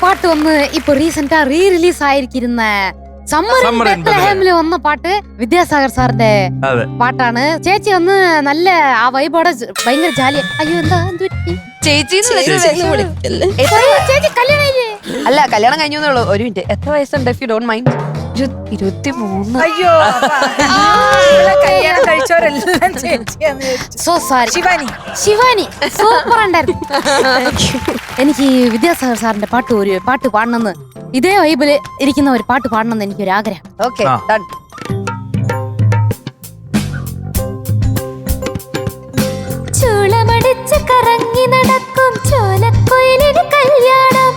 പാട്ട് വന്ന് ഇപ്പൊ റീസെന്റാ റിലീസ് ആയിരിക്കുന്ന സമ്മറിൽ വന്ന പാട്ട് വിദ്യാസാഗർ സാറിന്റെ പാട്ടാണ്. ചേച്ചി വന്ന് നല്ല ആ വൈബോടെ ഭയങ്കര ജാലി. അയ്യോ എന്താ ചേച്ചി കല്യാണം അല്ല കല്യാണം കഴിഞ്ഞേ ഉള്ളൂ. ഒരു മിനിറ്റ്, എത്ര വയസ്സുണ്ട് ഇഫ് യു ഡോണ്ട് മൈൻഡ്? 23. അയ്യോ കല്യാണം കഴിച്ചവരെല്ലാം ചേച്ചിയാന്ന്. So sorry. ശിവാനി സൂപ്പർ ഉണ്ടായിരുന്നു. എനിക്ക് വിദ്യാസാഗർ സാറിന്റെ പാട്ട് പാടണമെന്ന്, ഇതേ വൈബില് ഇരിക്കുന്ന ഒരു പാട്ട് പാടണമെന്ന് എനിക്കൊരു ആഗ്രഹം. Okay done. ചൂളമടിച്ച് കറങ്ങി നടക്കും ചോലക്കുയിലിന് കല്യാണം.